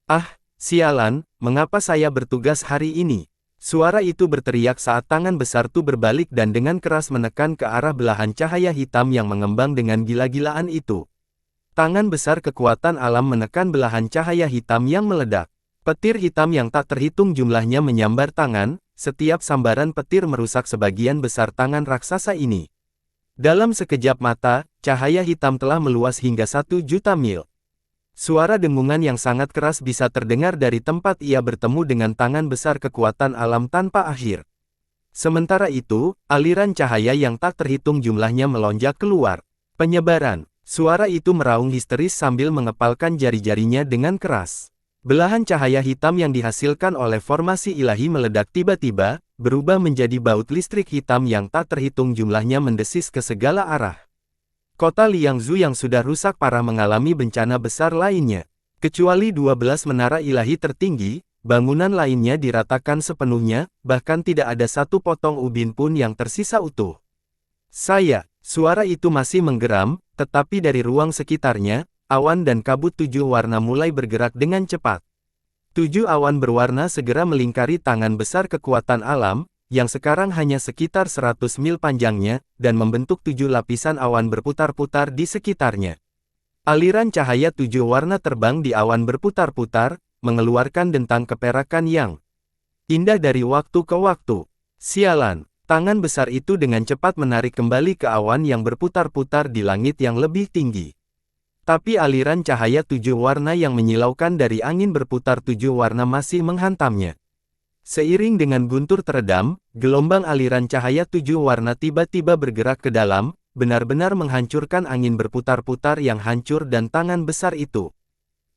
Ah, sialan, mengapa saya bertugas hari ini? Suara itu berteriak saat tangan besar Tu berbalik dan dengan keras menekan ke arah belahan cahaya hitam yang mengembang dengan gila-gilaan itu. Tangan besar kekuatan alam menekan belahan cahaya hitam yang meledak. Petir hitam yang tak terhitung jumlahnya menyambar tangan, setiap sambaran petir merusak sebagian besar tangan raksasa ini. Dalam sekejap mata, cahaya hitam telah meluas hingga 1 juta mil. Suara dengungan yang sangat keras bisa terdengar dari tempat ia bertemu dengan tangan besar kekuatan alam tanpa akhir. Sementara itu, aliran cahaya yang tak terhitung jumlahnya melonjak keluar. Penyebaran. Suara itu meraung histeris sambil mengepalkan jari-jarinya dengan keras. Belahan cahaya hitam yang dihasilkan oleh formasi ilahi meledak tiba-tiba, berubah menjadi baut listrik hitam yang tak terhitung jumlahnya mendesis ke segala arah. Kota Liangzhu yang sudah rusak parah mengalami bencana besar lainnya. Kecuali 12 menara ilahi tertinggi, bangunan lainnya diratakan sepenuhnya, bahkan tidak ada satu potong ubin pun yang tersisa utuh. Suara itu masih menggeram, tetapi dari ruang sekitarnya, awan dan kabut 7 warna mulai bergerak dengan cepat. 7 awan berwarna segera melingkari tangan besar kekuatan alam, yang sekarang hanya sekitar 100 mil panjangnya, dan membentuk 7 lapisan awan berputar-putar di sekitarnya. Aliran cahaya 7 warna terbang di awan berputar-putar, mengeluarkan dentang keperakan yang indah dari waktu ke waktu. Sialan, tangan besar itu dengan cepat menarik kembali ke awan yang berputar-putar di langit yang lebih tinggi. Tapi aliran cahaya 7 warna yang menyilaukan dari angin berputar 7 warna masih menghantamnya. Seiring dengan guntur teredam, gelombang aliran cahaya 7 warna tiba-tiba bergerak ke dalam, benar-benar menghancurkan angin berputar-putar yang hancur dan tangan besar itu.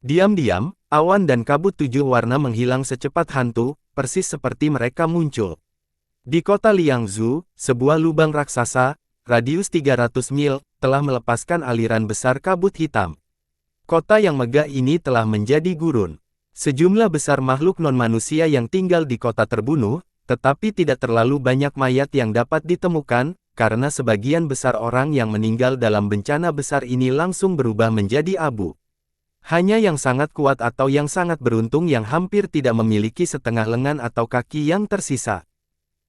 Diam-diam, awan dan kabut 7 warna menghilang secepat hantu, persis seperti mereka muncul. Di kota Liangzhu, sebuah lubang raksasa, radius 300 mil, telah melepaskan aliran besar kabut hitam. Kota yang megah ini telah menjadi gurun. Sejumlah besar makhluk non-manusia yang tinggal di kota terbunuh, tetapi tidak terlalu banyak mayat yang dapat ditemukan, karena sebagian besar orang yang meninggal dalam bencana besar ini langsung berubah menjadi abu. Hanya yang sangat kuat atau yang sangat beruntung yang hampir tidak memiliki setengah lengan atau kaki yang tersisa.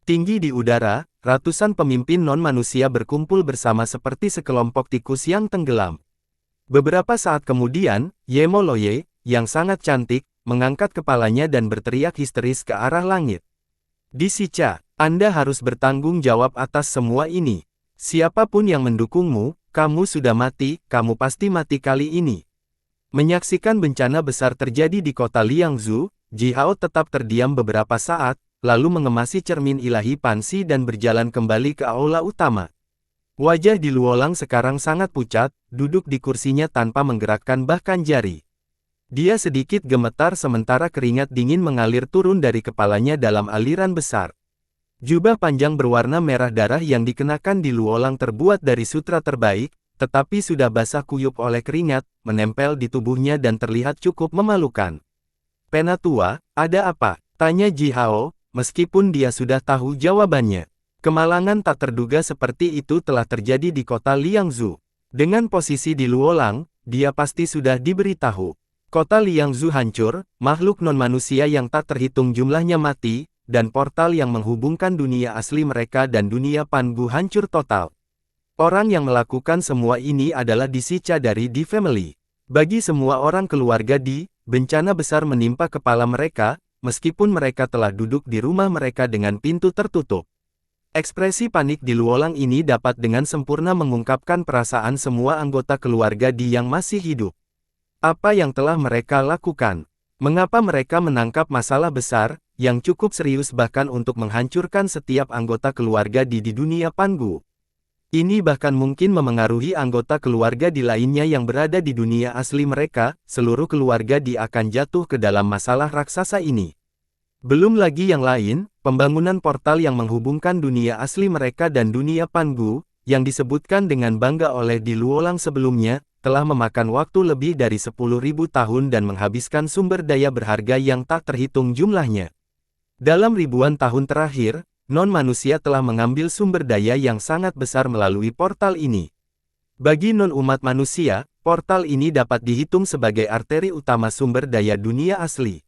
Tinggi di udara, ratusan pemimpin non-manusia berkumpul bersama seperti sekelompok tikus yang tenggelam. Beberapa saat kemudian, Yemo Loye, yang sangat cantik, mengangkat kepalanya dan berteriak histeris ke arah langit. Di Sicha, Anda harus bertanggung jawab atas semua ini. Siapapun yang mendukungmu, kamu sudah mati, kamu pasti mati kali ini. Menyaksikan bencana besar terjadi di kota Liangzhu, Ji Hao tetap terdiam beberapa saat, lalu mengemasi cermin ilahi Pansi dan berjalan kembali ke aula utama. Wajah di Luolang sekarang sangat pucat, duduk di kursinya tanpa menggerakkan bahkan jari. Dia sedikit gemetar sementara keringat dingin mengalir turun dari kepalanya dalam aliran besar. Jubah panjang berwarna merah darah yang dikenakan di Luolang terbuat dari sutra terbaik, tetapi sudah basah kuyup oleh keringat, menempel di tubuhnya dan terlihat cukup memalukan. Penatua, ada apa? Tanya Ji Hao, meskipun dia sudah tahu jawabannya. Kemalangan tak terduga seperti itu telah terjadi di kota Liangzhu. Dengan posisi di Luolang, dia pasti sudah diberitahu. Kota Liangzhu hancur, makhluk non-manusia yang tak terhitung jumlahnya mati, dan portal yang menghubungkan dunia asli mereka dan dunia Pangu hancur total. Orang yang melakukan semua ini adalah Di Sicha dari Di Family. Bagi semua orang keluarga Di, bencana besar menimpa kepala mereka, meskipun mereka telah duduk di rumah mereka dengan pintu tertutup. Ekspresi panik di Luolang ini dapat dengan sempurna mengungkapkan perasaan semua anggota keluarga Di yang masih hidup. Apa yang telah mereka lakukan? Mengapa mereka menangkap masalah besar, yang cukup serius bahkan untuk menghancurkan setiap anggota keluarga di dunia Pangu? Ini bahkan mungkin memengaruhi anggota keluarga Di lainnya yang berada di dunia asli mereka, seluruh keluarga Di akan jatuh ke dalam masalah raksasa ini. Belum lagi yang lain, pembangunan portal yang menghubungkan dunia asli mereka dan dunia Pangu, yang disebutkan dengan bangga oleh Di Luolang sebelumnya, telah memakan waktu lebih dari 10.000 tahun dan menghabiskan sumber daya berharga yang tak terhitung jumlahnya. Dalam ribuan tahun terakhir, non-manusia telah mengambil sumber daya yang sangat besar melalui portal ini. Bagi non-umat manusia, portal ini dapat dihitung sebagai arteri utama sumber daya dunia asli.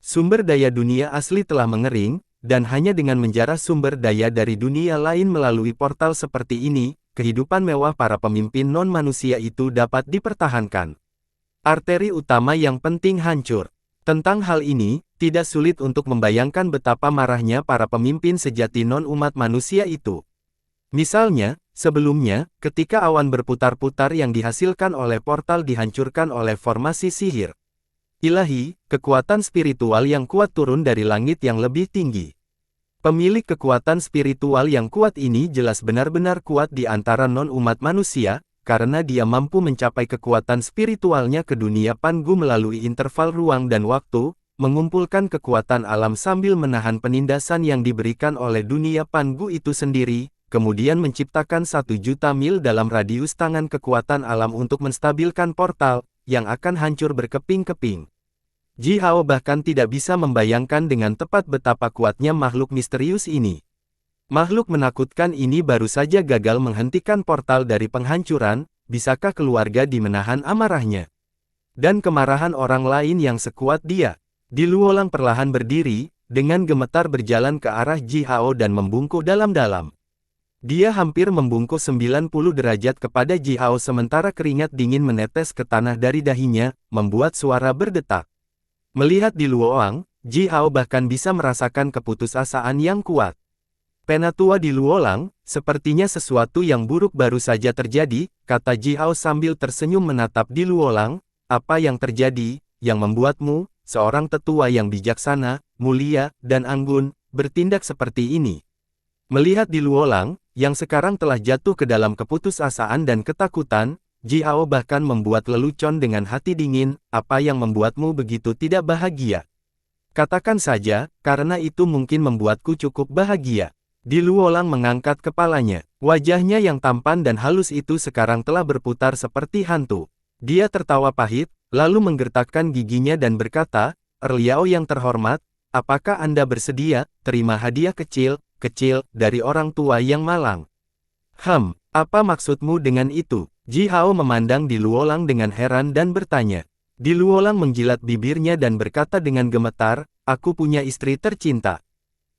Sumber daya dunia asli telah mengering, dan hanya dengan menjarah sumber daya dari dunia lain melalui portal seperti ini, kehidupan mewah para pemimpin non-manusia itu dapat dipertahankan. Arteri utama yang penting hancur. Tentang hal ini, tidak sulit untuk membayangkan betapa marahnya para pemimpin sejati non-umat manusia itu. Misalnya, Sebelumnya, ketika awan berputar-putar yang dihasilkan oleh portal dihancurkan oleh formasi sihir ilahi, kekuatan spiritual yang kuat turun dari langit yang lebih tinggi. Pemilik kekuatan spiritual yang kuat ini jelas benar-benar kuat di antara non-umat manusia, karena dia mampu mencapai kekuatan spiritualnya ke dunia Pangu melalui interval ruang dan waktu, mengumpulkan kekuatan alam sambil menahan penindasan yang diberikan oleh dunia Pangu itu sendiri, kemudian menciptakan 1.000.000 mil dalam radius tangan kekuatan alam untuk menstabilkan portal, yang akan hancur berkeping-keping. Ji Hao bahkan tidak bisa membayangkan dengan tepat betapa kuatnya makhluk misterius ini. Makhluk menakutkan ini baru saja gagal menghentikan portal dari penghancuran, bisakah keluarga di menahan amarahnya? Dan kemarahan orang lain yang sekuat dia? Di Luolang perlahan berdiri, dengan gemetar berjalan ke arah Ji Hao dan membungkuk dalam-dalam. Dia hampir membungkuk 90 derajat kepada Ji Hao sementara keringat dingin menetes ke tanah dari dahinya, membuat suara berdetak. Melihat di Luolang, Ji Hao bahkan bisa merasakan keputusasaan yang kuat. Penatua di Luolang, sepertinya sesuatu yang buruk baru saja terjadi, kata Ji Hao sambil tersenyum menatap di Luolang. Apa yang terjadi, yang membuatmu, seorang tetua yang bijaksana, mulia, dan anggun, bertindak seperti ini? Melihat di Luolang, yang sekarang telah jatuh ke dalam keputusasaan dan ketakutan, Ji Hao bahkan membuat lelucon dengan hati dingin, apa yang membuatmu begitu tidak bahagia? Katakan saja, karena itu mungkin membuatku cukup bahagia. Di Luolang mengangkat kepalanya, wajahnya yang tampan dan halus itu sekarang telah berputar seperti hantu. Dia tertawa pahit, lalu menggertakkan giginya dan berkata, "Erliao yang terhormat, apakah Anda bersedia terima hadiah kecil dari orang tua yang malang?" Apa maksudmu dengan itu? Ji Hao memandang di Luolang dengan heran dan bertanya. Di Luolang menjilat bibirnya dan berkata dengan gemetar, "Aku punya istri tercinta.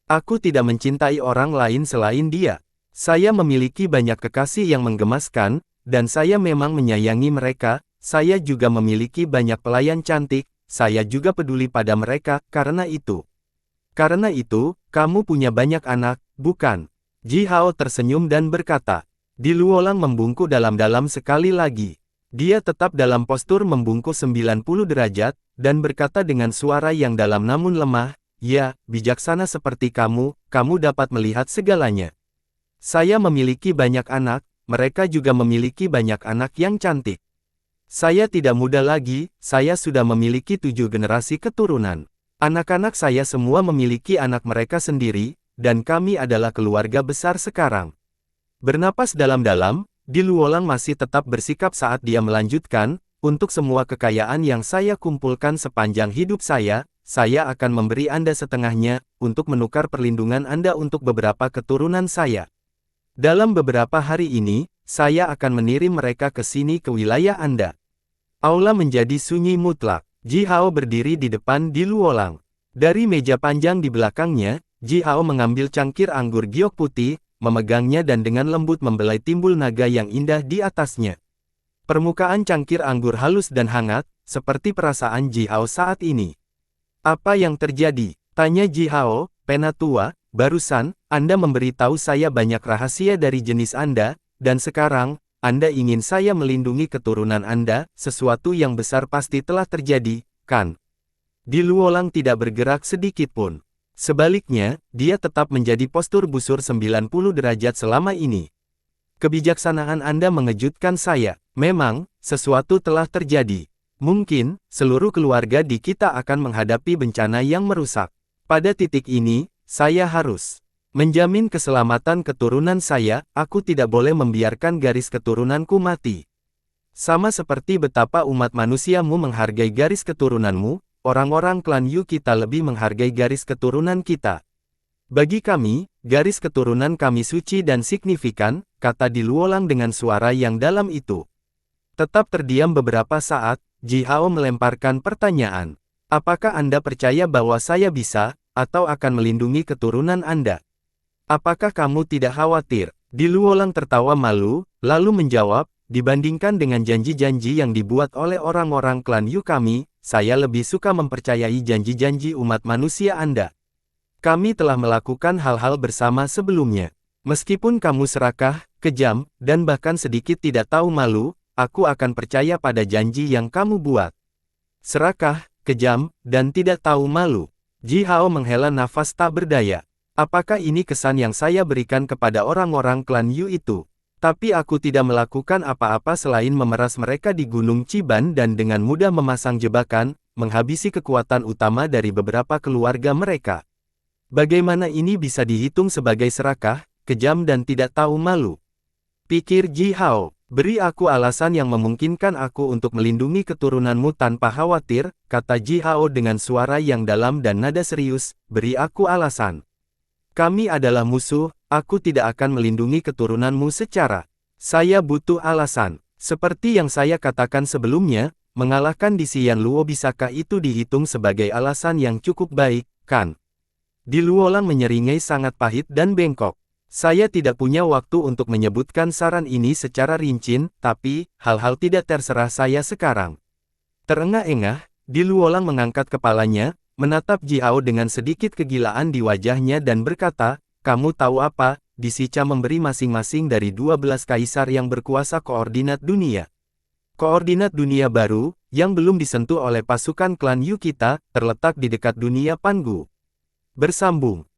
Aku tidak mencintai orang lain selain dia. Saya memiliki banyak kekasih yang menggemaskan, dan saya memang menyayangi mereka. Saya juga memiliki banyak pelayan cantik, saya juga peduli pada mereka, karena itu, kamu punya banyak anak, bukan?" Ji Hao tersenyum dan berkata. Di Luolang membungkuk dalam-dalam sekali lagi. Dia tetap dalam postur membungkuk 90 derajat, dan berkata dengan suara yang dalam namun lemah, "Ya, bijaksana seperti kamu dapat melihat segalanya. Saya memiliki banyak anak, mereka juga memiliki banyak anak yang cantik. Saya tidak muda lagi, saya sudah memiliki 7 generasi keturunan. Anak-anak saya semua memiliki anak mereka sendiri, dan kami adalah keluarga besar sekarang." Bernapas dalam-dalam, Di Luolang masih tetap bersikap saat dia melanjutkan, "Untuk semua kekayaan yang saya kumpulkan sepanjang hidup saya akan memberi Anda setengahnya, untuk menukar perlindungan Anda untuk beberapa keturunan saya. Dalam beberapa hari ini, saya akan mengirim mereka ke sini ke wilayah Anda." Aula menjadi sunyi mutlak. Ji Hao berdiri di depan Di Luolang. Dari meja panjang di belakangnya, Ji Hao mengambil cangkir anggur giok putih, memegangnya dan dengan lembut membelai timbul naga yang indah di atasnya. Permukaan cangkir anggur halus dan hangat, seperti perasaan Ji Hao saat ini. "Apa yang terjadi?" tanya Ji Hao. "Penatua, barusan, Anda memberitahu saya banyak rahasia dari jenis Anda, dan sekarang, Anda ingin saya melindungi keturunan Anda, sesuatu yang besar pasti telah terjadi, kan?" Di Luolang tidak bergerak sedikit pun. Sebaliknya, dia tetap menjadi postur busur 90 derajat selama ini. "Kebijaksanaan Anda mengejutkan saya. Memang, sesuatu telah terjadi. Mungkin, seluruh keluarga di kita akan menghadapi bencana yang merusak. Pada titik ini, saya harus menjamin keselamatan keturunan saya. Aku tidak boleh membiarkan garis keturunanku mati. Sama seperti betapa umat manusiamu menghargai garis keturunanmu, orang-orang klan Yu kita lebih menghargai garis keturunan kita. Bagi kami, garis keturunan kami suci dan signifikan," kata Di Luolang dengan suara yang dalam itu. Tetap terdiam beberapa saat, Ji Hao melemparkan pertanyaan. "Apakah Anda percaya bahwa saya bisa, atau akan melindungi keturunan Anda? Apakah kamu tidak khawatir?" Di Luolang tertawa malu, lalu menjawab, "Dibandingkan dengan janji-janji yang dibuat oleh orang-orang klan Yu kami, saya lebih suka mempercayai janji-janji umat manusia Anda. Kami telah melakukan hal-hal bersama sebelumnya. Meskipun kamu serakah, kejam, dan bahkan sedikit tidak tahu malu, aku akan percaya pada janji yang kamu buat. Serakah, kejam, dan tidak tahu malu. Ji Hao menghela nafas tak berdaya. Apakah ini kesan yang saya berikan kepada orang-orang klan Yu itu? Tapi aku tidak melakukan apa-apa selain memeras mereka di Gunung Chiban dan dengan mudah memasang jebakan, menghabisi kekuatan utama dari beberapa keluarga mereka. Bagaimana ini bisa dihitung sebagai serakah, kejam dan tidak tahu malu? Pikir Ji Hao, beri aku alasan yang memungkinkan aku untuk melindungi keturunanmu tanpa khawatir, kata Ji Hao dengan suara yang dalam dan nada serius, beri aku alasan. Kami adalah musuh, aku tidak akan melindungi keturunanmu secara. Saya butuh alasan. Seperti yang saya katakan sebelumnya, mengalahkan di Xian Luo bisakah itu dihitung sebagai alasan yang cukup baik, kan? Di Luolang menyeringai sangat pahit dan bengkok. Saya tidak punya waktu untuk menyebutkan saran ini secara rinci, tapi, hal-hal tidak terserah saya sekarang. Terengah-engah, Di Luolang mengangkat kepalanya, menatap Ji Hao dengan sedikit kegilaan di wajahnya dan berkata, kamu tahu apa, Di Sica memberi masing-masing dari 12 kaisar yang berkuasa koordinat dunia. Koordinat dunia baru, yang belum disentuh oleh pasukan klan Yu kita, terletak di dekat dunia Pangu. Bersambung.